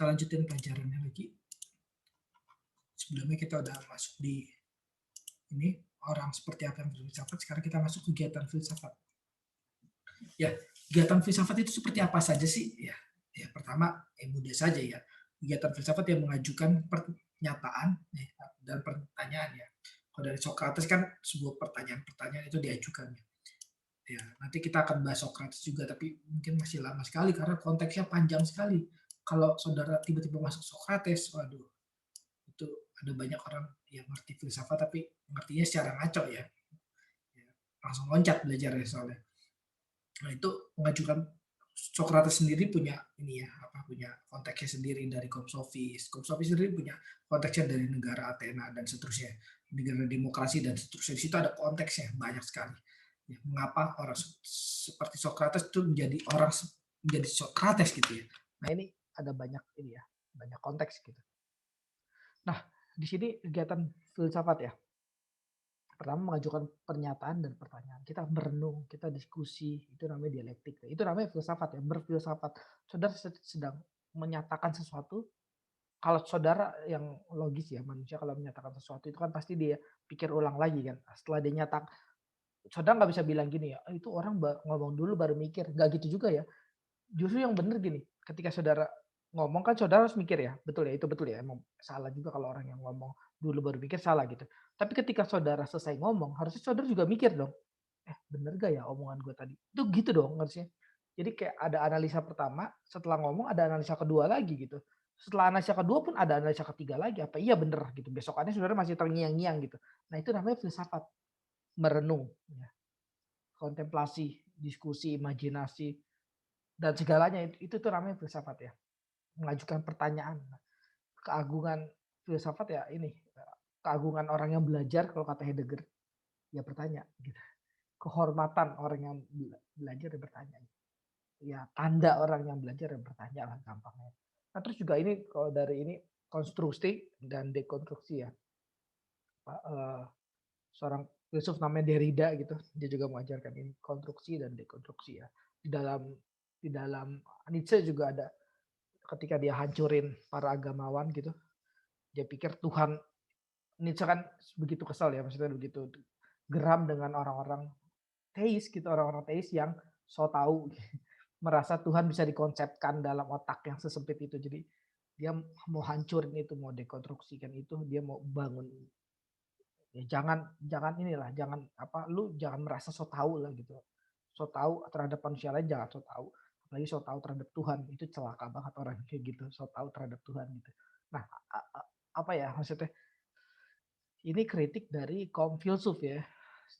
Kita lanjutin pelajarannya lagi. Sebelumnya kita udah masuk di ini, orang seperti apa yang berfilsafat, sekarang kita masuk kegiatan filsafat. Ya, kegiatan filsafat itu seperti apa saja sih? Ya pertama, mudah saja ya. Kegiatan filsafat yang mengajukan pernyataan ya, dan pertanyaan ya. Kalau dari Socrates kan sebuah pertanyaan-pertanyaan itu diajukan. Ya, nanti kita akan bahas Socrates juga, tapi mungkin masih lama sekali karena konteksnya panjang sekali. Kalau saudara tiba-tiba masuk Socrates, waduh, itu ada banyak orang yang ngerti filsafat tapi ngertinya secara ngaco ya. Ya, langsung loncat belajarnya soalnya. Nah, itu mengajukan Socrates sendiri punya ini ya, punya konteksnya sendiri dari kaum sofis. Kaum sofis sendiri punya konteksnya dari negara Athena dan seterusnya, negara demokrasi dan seterusnya. Di situ ada konteksnya banyak sekali. Ya, mengapa orang seperti Socrates itu menjadi Socrates gitu ya. Nah, ini ada banyak ini ya, banyak konteks gitu. Nah, di sini kegiatan filsafat ya. Pertama mengajukan pernyataan dan pertanyaan. Kita merenung, kita diskusi, itu namanya dialektik. Itu namanya filsafat ya, berfilsafat. Saudara sedang menyatakan sesuatu, kalau saudara yang logis ya, manusia kalau menyatakan sesuatu itu kan pasti dia pikir ulang lagi kan. Setelah dia nyatak, saudara nggak bisa bilang gini ya, itu orang ngomong dulu baru mikir. Nggak gitu juga ya. Justru yang benar gini, ketika saudara ngomong kan saudara harus mikir ya, betul ya, itu betul ya, emang salah juga kalau orang yang ngomong dulu baru mikir salah gitu. Tapi ketika saudara selesai ngomong, harusnya saudara juga mikir dong, bener gak ya omongan gue tadi? Itu gitu dong harusnya. Jadi kayak ada analisa pertama, setelah ngomong ada analisa kedua lagi gitu. Setelah analisa kedua pun ada analisa ketiga lagi, apa iya bener gitu. Besokannya saudara masih terngiang-ngiang gitu. Nah itu namanya filsafat, merenung, ya. Kontemplasi, diskusi, imajinasi, dan segalanya itu tuh namanya filsafat ya. Mengajukan pertanyaan. Keagungan filsafat ya ini, keagungan orang yang belajar kalau kata Heidegger, ya bertanya gitu. Kehormatan orang yang belajar ya bertanya. Ya tanda orang yang belajar ya bertanya lah gampangnya. Nah terus juga ini kalau dari ini konstruksi dan dekonstruksi ya. Seorang filsuf namanya Derrida gitu, dia juga mengajarkan ini konstruksi dan dekonstruksi ya. Di dalam Nietzsche juga ada, ketika dia hancurin para agamawan gitu, dia pikir Tuhan, Nietzsche kan begitu kesal ya, maksudnya begitu geram dengan orang-orang teis gitu, orang-orang teis yang so tahu merasa Tuhan bisa dikonsepkan dalam otak yang sesempit itu. Jadi dia mau hancurin itu, mau dekonstruksikan itu, dia mau bangun. Ya jangan inilah, jangan lu jangan merasa so tahu lah gitu. So tahu terhadap manusia lain jangan so tahu. Apalagi so tahu terhadap Tuhan, itu celaka banget orang kayak gitu, so tahu terhadap Tuhan gitu. Nah, apa ya maksudnya? Ini kritik dari kaum filsuf ya,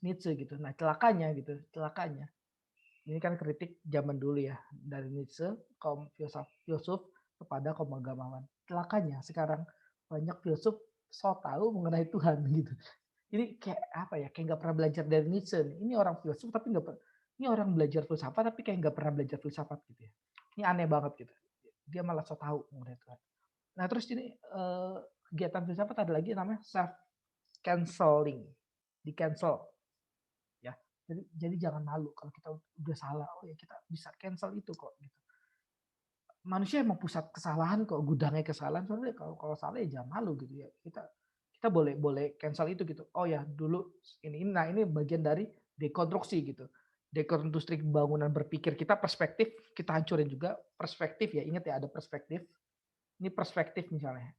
Nietzsche gitu. Nah, celakanya gitu, celakanya. Ini kan kritik zaman dulu ya, dari Nietzsche, kaum filsuf kepada kaum agamawan. Celakanya sekarang banyak filsuf so tahu mengenai Tuhan gitu. Ini kayak apa ya, kayak nggak pernah belajar dari Nietzsche. Ini orang filsuf tapi ini orang belajar filsafat tapi kayak nggak pernah belajar filsafat gitu ya. Ini aneh banget gitu. Dia malah so tahu mengenai Tuhan. Nah terus ini kegiatan filsafat ada lagi namanya self canceling, di cancel ya. Jadi jangan malu kalau kita udah salah. Oh ya kita bisa cancel itu kok gitu. Manusia emang pusat kesalahan kok, gudangnya kesalahan. Soalnya kalau salah ya jangan malu gitu ya. Kita boleh cancel itu gitu. Oh ya dulu ini bagian dari dekonstruksi gitu. Dekonstruksi bangunan berpikir kita, perspektif kita hancurin juga. Perspektif ya, ingat ya ada perspektif. Ini perspektif misalnya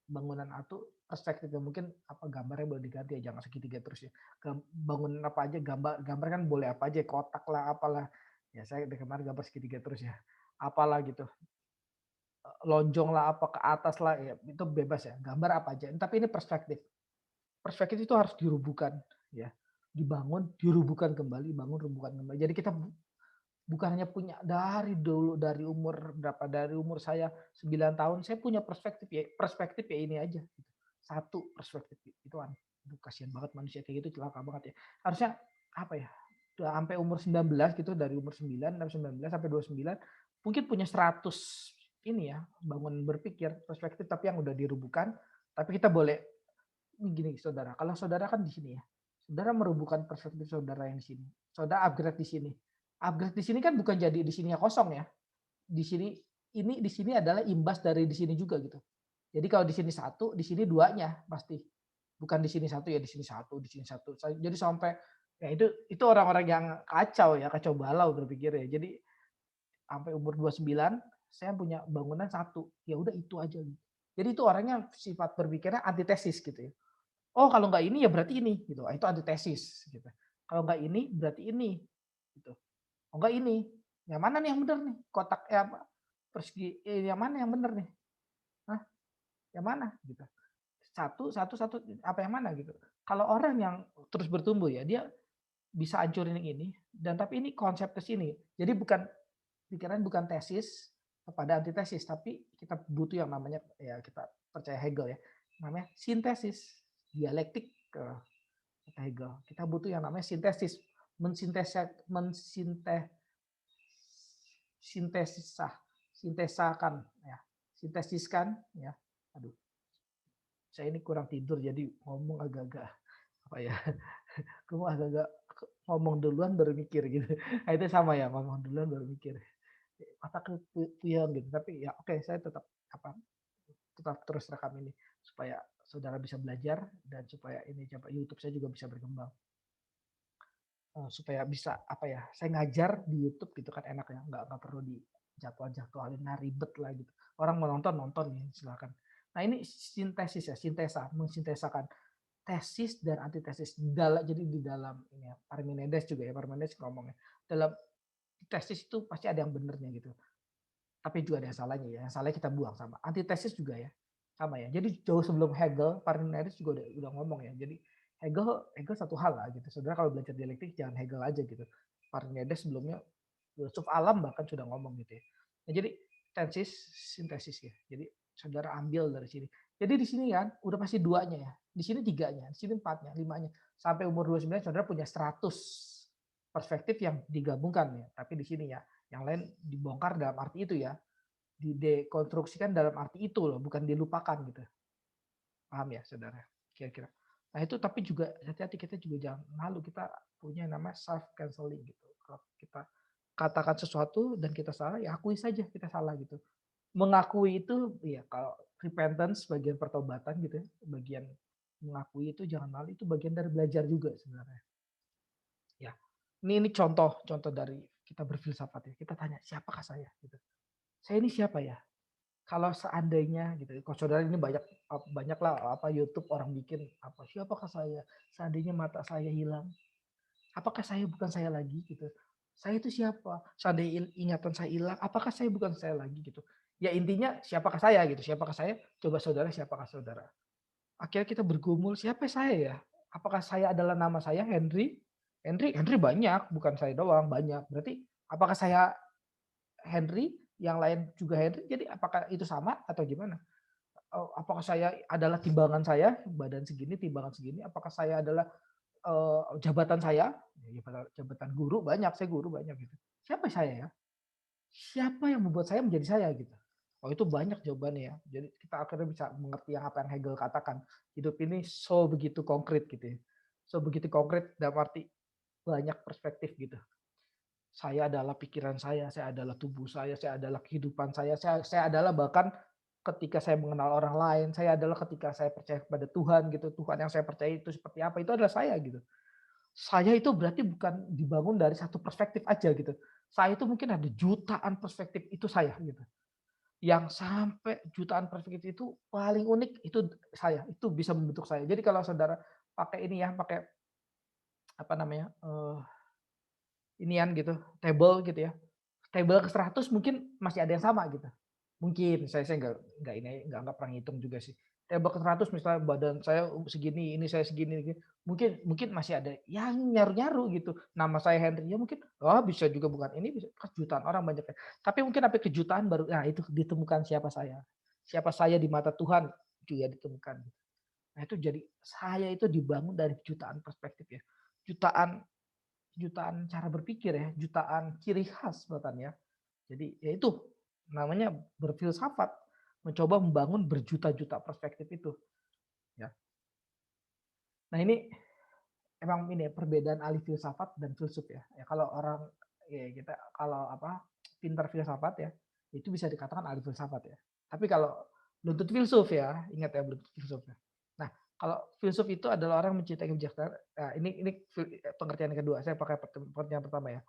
bangunan atau perspektif ya, mungkin gambarnya boleh diganti ya, jangan segitiga terus ya. Bangunan apa aja, gambar kan boleh apa aja, kotak lah apalah ya, saya kemarin gambar segitiga terus ya, apalah gitu, lonjong lah apa ke atas lah ya, itu bebas ya, gambar apa aja. Tapi ini perspektif, perspektif itu harus dirubuhkan ya, dibangun dirubuhkan kembali, bangun rubuhkan kembali. Jadi kita bukan hanya punya dari dulu, dari umur berapa, dari umur saya 9 tahun, saya punya perspektif ya ini aja. Satu perspektif itu kan. Aduh, kasihan banget manusia kayak gitu, celaka banget ya. Harusnya apa ya? Udah sampai umur 19 gitu, dari umur 9 sampai 19 sampai 29 mungkin punya 100 ini ya, bangun berpikir perspektif tapi yang udah dirubuhkan. Tapi kita boleh gini saudara, kalau saudara kan di sini ya. Saudara merubuhkan perspektif saudara yang di sini. Saudara upgrade di sini. Upgrade di sini kan bukan jadi di sininya kosong ya. Di sini ini di sini adalah imbas dari di sini juga gitu. Jadi kalau di sini satu, di sini duanya pasti. Bukan di sini satu ya di sini satu, di sini satu. Jadi sampai ya itu orang-orang yang kacau ya, kacau balau berpikir ya. Jadi sampai umur 29 saya punya bangunan satu, ya udah itu aja gitu. Jadi itu orangnya sifat berpikirnya antitesis gitu ya. Oh kalau nggak ini ya berarti ini gitu. Itu antitesis gitu. Kalau nggak ini berarti ini gitu. Oh enggak ini, yang mana nih yang benar nih? Kotak apa? Persegi yang mana yang benar nih? Hah? Yang mana gitu. Satu satu satu apa yang mana gitu. Kalau orang yang terus bertumbuh ya, dia bisa hancurin yang ini dan tapi ini konsep ke sini. Jadi bukan pikiran bukan tesis kepada antitesis, tapi kita butuh yang namanya ya kita percaya Hegel ya, namanya sintesis, dialektik ke kata Hegel. Kita butuh yang namanya sintesis, sintesisah, sintesakan ya, sintesiskan ya. Aduh, saya ini kurang tidur jadi ngomong agak-agak apa ya, ngomong agak-agak ngomong duluan baru mikir gitu. Nah, itu sama ya, ngomong duluan baru mikir. Otak puyeng gitu. Tapi ya oke, saya tetap apa tetap terus rekam ini supaya saudara bisa belajar dan supaya ini YouTube saya juga bisa berkembang. Supaya bisa apa ya, saya ngajar di YouTube gitu kan enak ya, nggak perlu dijadwal-jadwalin, nah ribet lah gitu. Orang mau nonton, nonton ya silakan. Nah ini sintesis ya, mensintesakan tesis dan antitesis. Jadi di dalam ini ya, Parmenides juga ya, Parmenides ngomongnya, dalam tesis itu pasti ada yang benernya gitu. Tapi juga ada yang salahnya ya, yang salahnya kita buang sama. Antitesis juga ya, sama ya. Jadi jauh sebelum Hegel, Parmenides juga udah ngomong ya. Jadi Hegel Hegel satu hal lah gitu. Saudara kalau belajar dialektik jangan Hegel aja gitu. Parmenides sebelumnya filsuf alam bahkan sudah ngomong gitu ya. Nah, jadi tesis sintesis ya. Jadi saudara ambil dari sini. Jadi di sini kan udah pasti duanya ya. Di sini tiganya, di sini empatnya, limanya. Sampai umur 29 saudara punya 100 perspektif yang digabungkan ya. Tapi di sini ya, yang lain dibongkar dalam arti itu ya, didekonstruksikan dalam arti itu loh, bukan dilupakan gitu. Paham ya saudara? Kira-kira. Nah itu tapi juga hati-hati, kita juga jangan malu, kita punya yang namanya self canceling gitu. Kalau kita katakan sesuatu dan kita salah, ya akui saja kita salah gitu. Mengakui itu ya kalau repentance bagian pertobatan gitu ya, bagian mengakui itu jangan malu, itu bagian dari belajar juga sebenarnya. Ya. Ini contoh contoh dari kita berfilsafat ya. Kita tanya siapakah saya gitu. Saya ini siapa ya? Kalau seandainya gitu, kalau saudara ini banyak lah apa YouTube orang bikin apa siapakah saya? Seandainya mata saya hilang, apakah saya bukan saya lagi gitu? Saya itu siapa? Seandainya ingatan saya hilang, apakah saya bukan saya lagi gitu? Ya intinya siapakah saya gitu? Siapakah saya? Coba saudara siapakah saudara? Akhirnya kita bergumul siapa saya ya? Apakah saya adalah nama saya Henry? Henry banyak, bukan saya doang banyak. Berarti apakah saya Henry, yang lain juga Henry, jadi apakah itu sama atau gimana? Apakah saya adalah timbangan saya, badan segini, timbangan segini, apakah saya adalah, jabatan saya, ya jabatan guru banyak, saya guru banyak gitu. Siapa saya ya? Siapa yang membuat saya menjadi saya gitu? Oh itu banyak jawabannya ya. Jadi kita akhirnya bisa mengerti yang apa yang Hegel katakan. Hidup ini so begitu konkret gitu ya. So begitu konkret dalam arti banyak perspektif gitu. Saya adalah pikiran saya adalah tubuh saya adalah kehidupan saya adalah bahkan ketika saya mengenal orang lain, saya adalah ketika saya percaya kepada Tuhan gitu, Tuhan yang saya percaya itu seperti apa, itu adalah saya gitu. Saya itu berarti bukan dibangun dari satu perspektif aja gitu. Saya itu mungkin ada jutaan perspektif itu saya gitu. Yang sampai jutaan perspektif itu paling unik itu saya, itu bisa membentuk saya. Jadi kalau saudara pakai ini ya, pakai apa namanya, inian gitu, table gitu ya. Table ke 100 mungkin masih ada yang sama gitu. Mungkin saya nggak pernah ngitung juga sih. Table ke 100 misalnya badan saya segini, ini saya segini, gini. Mungkin mungkin masih ada yang nyaru-nyaru gitu. Nama saya Henry, ya mungkin, oh bisa juga bukan ini, bisa kan jutaan orang banyak ya. Tapi mungkin sampai kejutaan baru, nah itu ditemukan siapa saya. Siapa saya di mata Tuhan juga ditemukan. Nah itu jadi saya itu dibangun dari jutaan perspektif ya. Jutaan jutaan cara berpikir ya, jutaan ciri khas bahkan ya. Jadi ya itu namanya berfilsafat, mencoba membangun berjuta-juta perspektif itu ya. Nah ini emang ini ya, perbedaan ahli filsafat dan filsuf ya. Ya kalau orang ya kita kalau apa pintar filsafat ya, itu bisa dikatakan ahli filsafat ya. Tapi kalau belum tentu filsuf ya, ingat ya belum tentu filsuf ya. Nah, kalau filsuf itu adalah orang mencintai kebijaksanaan. Nah, ini pengertian yang kedua. Saya pakai pengertian pertama ya.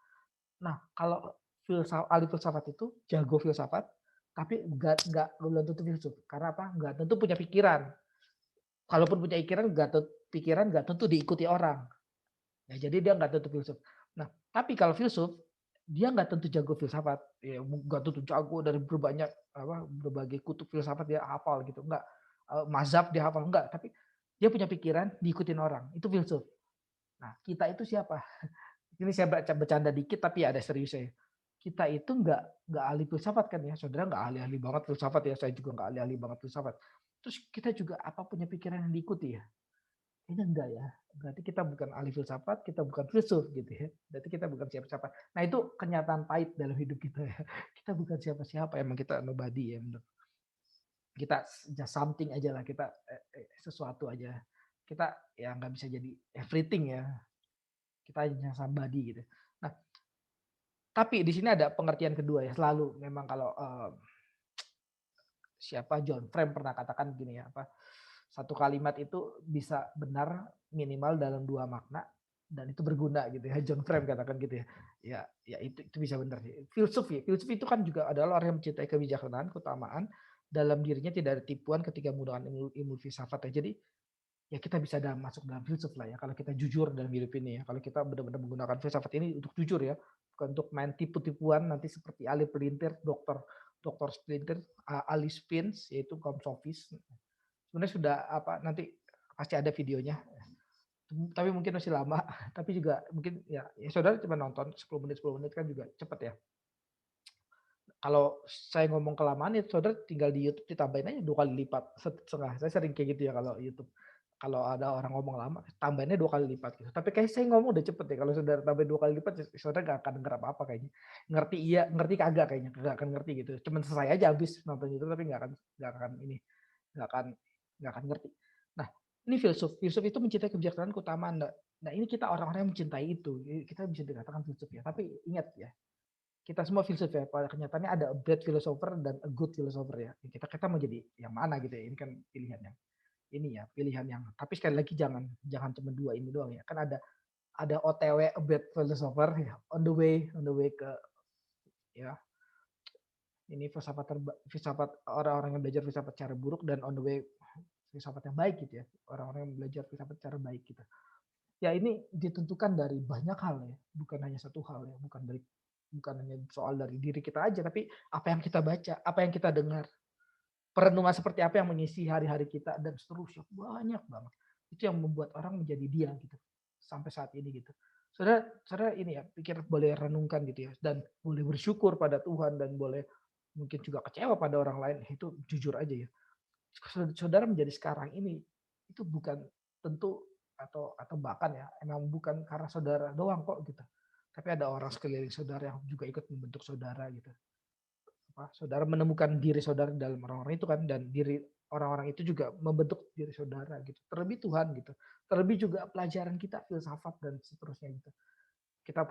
Nah, kalau ahli filsafat itu jago filsafat, tapi nggak belum tentu filsuf. Karena apa? Nggak tentu punya pikiran. Kalaupun punya pikiran nggak tentu diikuti orang. Ya, jadi dia nggak tentu filsuf. Nah, tapi kalau filsuf, dia nggak tentu jago filsafat. Ya, nggak tentu jago dari berbagai kutub filsafat dia hafal gitu. Enggak. Mazhab dia hafal enggak, tapi dia punya pikiran diikutin orang. Itu filsuf. Nah, kita itu siapa? Ini saya bercanda dikit tapi ada seriusnya. Kita itu nggak ahli filsafat kan ya, saudara nggak ahli-ahli banget filsafat ya, saya juga nggak ahli-ahli banget filsafat. Terus kita juga apa punya pikiran yang diikuti ya? Kayaknya enggak ya. Berarti kita bukan ahli filsafat, kita bukan filsuf gitu ya. Berarti kita bukan siapa-siapa. Nah itu kenyataan pahit dalam hidup kita ya. Kita bukan siapa-siapa, emang kita nobody ya. Kita just something aja lah, kita sesuatu aja. Kita ya nggak bisa jadi everything ya. Kita hanya somebody gitu. Nah, tapi di sini ada pengertian kedua ya. Selalu memang kalau siapa John Frame pernah katakan gini ya, satu kalimat itu bisa benar minimal dalam dua makna dan itu berguna gitu ya. John Frame katakan gitu ya. Ya itu bisa benar sih. Filsuf ya. Filsuf itu kan juga adalah orang yang mencintai kebijaksanaan, keutamaan dalam dirinya tidak ada tipuan ketika menggunakan ilmu filsafat ya. Jadi ya kita bisa masuk dalam filsuf lah ya kalau kita jujur dalam hidup ini ya. Kalau kita benar-benar menggunakan filsafat ini untuk jujur ya, bukan untuk main tipu-tipuan nanti seperti Ali Pelintir, dokter Splinter, Ali Spins yaitu kaum sofis. Sebenarnya sudah nanti pasti ada videonya. Tapi mungkin masih lama, tapi juga mungkin ya saudara cuma nonton 10 menit kan juga cepet ya. Kalau saya ngomong kelamaan ya saudara tinggal di YouTube ditambahin aja 2 kali lipat setengah. Saya sering kayak gitu ya kalau YouTube. Kalau ada orang ngomong lama, tambahinnya 2 kali lipat gitu. Tapi kayak saya ngomong udah cepet ya. Kalau saudara tambahin 2 kali lipat, saudara gak akan denger apa-apa kayaknya. Ngerti iya, ngerti kagak kayaknya. Gak akan ngerti gitu. Cuman selesai aja habis nonton YouTube tapi gak akan nggak akan ngerti. Nah, ini filsuf. Filsuf itu mencintai kebijaksanaan keutamaan. Nah, ini kita orang-orang yang mencintai itu. Kita bisa dikatakan filsuf ya. Tapi ingat ya, kita semua filsuf ya. Pada kenyataannya ada a bad philosopher dan a good philosopher ya. Kita mau jadi yang mana gitu ya. Ini kan pilihan yang ini ya, pilihan yang. Tapi sekali lagi jangan cuma dua ini doang ya. Kan ada OTW a bad philosopher ya. On the way ke ya ini filsafat orang-orang yang belajar filsafat cara buruk dan on the way filsafat yang baik gitu ya. Orang-orang yang belajar filsafat cara baik gitu. Ya ini ditentukan dari banyak hal ya, bukan hanya satu hal ya, bukan hanya soal dari diri kita aja, tapi apa yang kita baca, apa yang kita dengar, perenungan seperti apa yang mengisi hari-hari kita dan seterusnya banyak banget. Itu yang membuat orang menjadi dia gitu sampai saat ini gitu. Saudara ini ya pikir boleh renungkan gitu ya dan boleh bersyukur pada Tuhan dan boleh mungkin juga kecewa pada orang lain itu jujur aja ya. Saudara menjadi sekarang ini itu bukan tentu atau bahkan ya emang bukan karena saudara doang kok gitu. Tapi ada orang sekeliling saudara yang juga ikut membentuk saudara gitu. Saudara menemukan diri saudara dalam orang-orang itu kan dan diri orang-orang itu juga membentuk diri saudara gitu. Terlebih Tuhan gitu. Terlebih juga pelajaran kita filsafat dan seterusnya gitu. Kita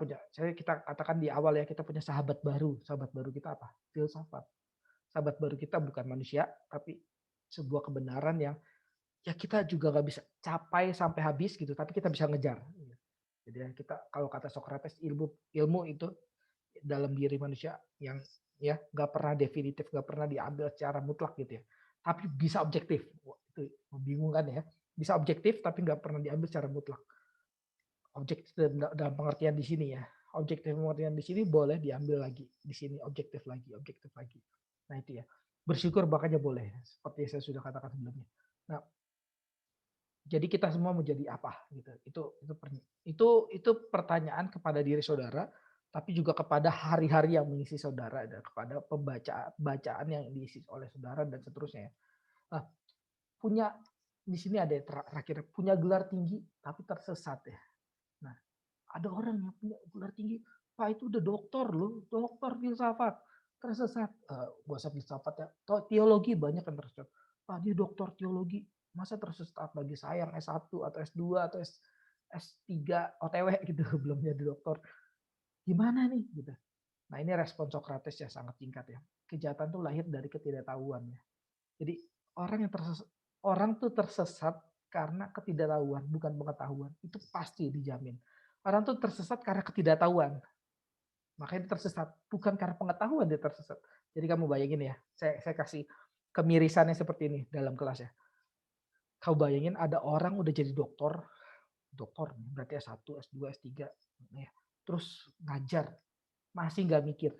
katakan di awal ya kita punya sahabat baru. Sahabat baru kita apa? Filsafat. Sahabat baru kita bukan manusia tapi sebuah kebenaran yang ya kita juga nggak bisa capai sampai habis gitu, tapi kita bisa ngejar. Jadi ya kita kalau kata Socrates ilmu itu dalam diri manusia yang ya nggak pernah definitif, nggak pernah diambil secara mutlak gitu ya. Tapi bisa objektif. Wah, itu membingungkan ya. Bisa objektif tapi nggak pernah diambil secara mutlak. Objektif dalam pengertian di sini ya. Objektif pengertian di sini boleh diambil lagi. Di sini objektif lagi, objektif lagi. Nah itu ya. Bersyukur makanya boleh. Seperti yang saya sudah katakan sebelumnya. Nah, jadi kita semua mau jadi apa gitu. Itu pertanyaan kepada diri saudara, tapi juga kepada hari-hari yang mengisi saudara dan kepada bacaan yang diisi oleh saudara dan seterusnya. Nah, punya di sini ada yang terakhir punya gelar tinggi tapi tersesat ya. Nah, ada orang yang punya gelar tinggi, Pak itu udah doktor loh, doktor filsafat, tersesat. Gak usah filsafat ya, teologi banyak yang tersesat. Pak dia doktor teologi, masa tersesat bagi saya yang S1 atau S2 atau S3 OTW gitu, belum jadi doktor. Gimana nih gitu. Nah ini respon Socrates ya sangat singkat ya. kejahatan tuh lahir dari ketidaktahuan ya. Jadi orang yang orang tuh tersesat karena ketidaktahuan, bukan pengetahuan. Itu pasti dijamin. Orang tuh tersesat karena ketidaktahuan. Makanya dia tersesat, bukan karena pengetahuan dia tersesat. Jadi kamu bayangin ya, saya kasih kemirisannya seperti ini dalam kelas ya. Kau bayangin ada orang udah jadi doktor, doktor berarti S1, S2, S3, ya. Terus ngajar, masih nggak mikir,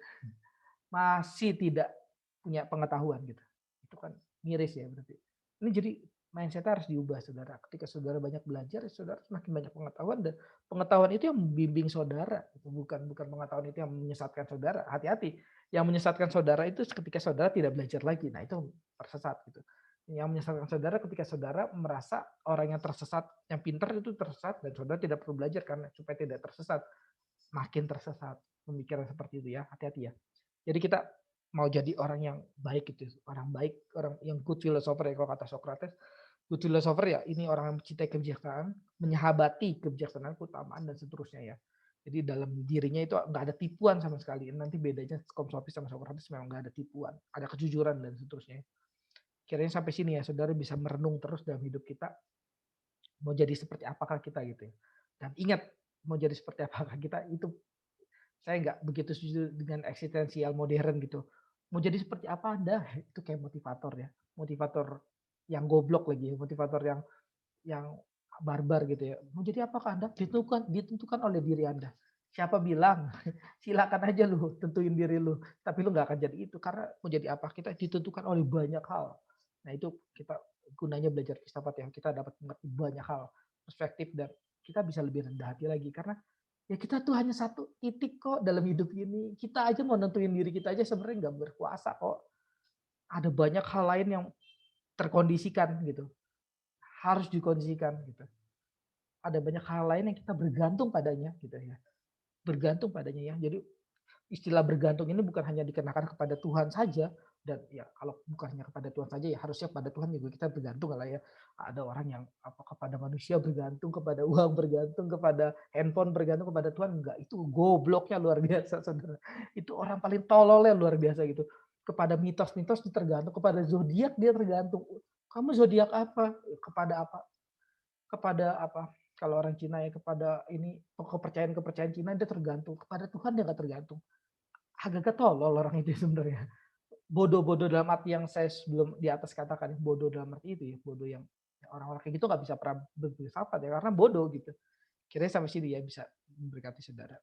masih tidak punya pengetahuan gitu. Itu kan miris ya berarti. Ini jadi mindset harus diubah saudara. Ketika saudara banyak belajar, saudara semakin banyak pengetahuan dan pengetahuan itu yang membimbing saudara, gitu. Bukan bukan pengetahuan itu yang menyesatkan saudara. Hati-hati. Yang menyesatkan saudara itu ketika saudara tidak belajar lagi. Nah, itu tersesat gitu. Yang menyesatkan saudara ketika saudara merasa orang yang tersesat, yang pintar itu tersesat dan saudara tidak perlu belajar karena supaya tidak tersesat. Makin tersesat pemikiran seperti itu ya. Hati-hati ya. Jadi kita mau jadi orang yang baik gitu, orang baik, orang yang good philosopher ya kalau kata Socrates. Good philosopher ya ini orang yang mencintai kebijaksanaan, menyahabati kebijaksanaan, keutamaan dan seterusnya ya. Jadi dalam dirinya itu nggak ada tipuan sama sekali. Nanti bedanya Komsopis sama Socrates memang nggak ada tipuan, ada kejujuran dan seterusnya. Kiranya sampai sini ya, saudara bisa merenung terus dalam hidup kita. Mau jadi seperti apakah kita gitu ya. Dan ingat, mau jadi seperti apakah kita itu saya nggak begitu setuju dengan eksistensial modern gitu. Mau jadi seperti apa Anda? Itu kayak motivator ya. Motivator yang goblok lagi, motivator yang barbar gitu ya. Mau jadi apakah Anda? Ditentukan oleh diri Anda. Siapa bilang? Silakan aja lu tentuin diri lu. Tapi lu nggak akan jadi itu karena mau jadi apa kita ditentukan oleh banyak hal. Nah itu kita gunanya belajar filsafat ya. Kita dapat mengerti banyak hal, perspektif dan kita bisa lebih rendah hati lagi karena ya kita tuh hanya satu titik kok dalam hidup ini. Kita aja mau nentuin diri kita aja sebenarnya nggak berkuasa kok. Ada banyak hal lain yang terkondisikan gitu. Harus dikondisikan gitu. Ada banyak hal lain yang kita bergantung padanya gitu ya. Bergantung padanya ya. Jadi istilah bergantung ini bukan hanya dikenakan kepada Tuhan saja dan ya kalau bukan hanya kepada Tuhan saja ya harusnya pada Tuhan juga kita bergantung lah ya. Ada orang yang apa kepada manusia bergantung, kepada uang bergantung, kepada handphone bergantung, kepada Tuhan enggak. Itu gobloknya luar biasa Saudara. Itu orang paling tololnya luar biasa gitu. Kepada mitos-mitos dia tergantung, kepada zodiak dia tergantung. Kamu zodiak apa? Kepada apa? Kepada apa? Kalau orang Cina ya kepada ini kepercayaan-kepercayaan Cina dia tergantung. Kepada Tuhan dia nggak tergantung. Agak-agak tolol orang itu sebenarnya. Bodoh-bodoh dalam arti yang saya sebelum di atas katakan bodoh dalam arti itu ya, bodoh yang orang-orang kayak gitu nggak bisa pernah berfilsafat ya karena bodoh gitu. Kira sampai sini ya bisa memberkati saudara.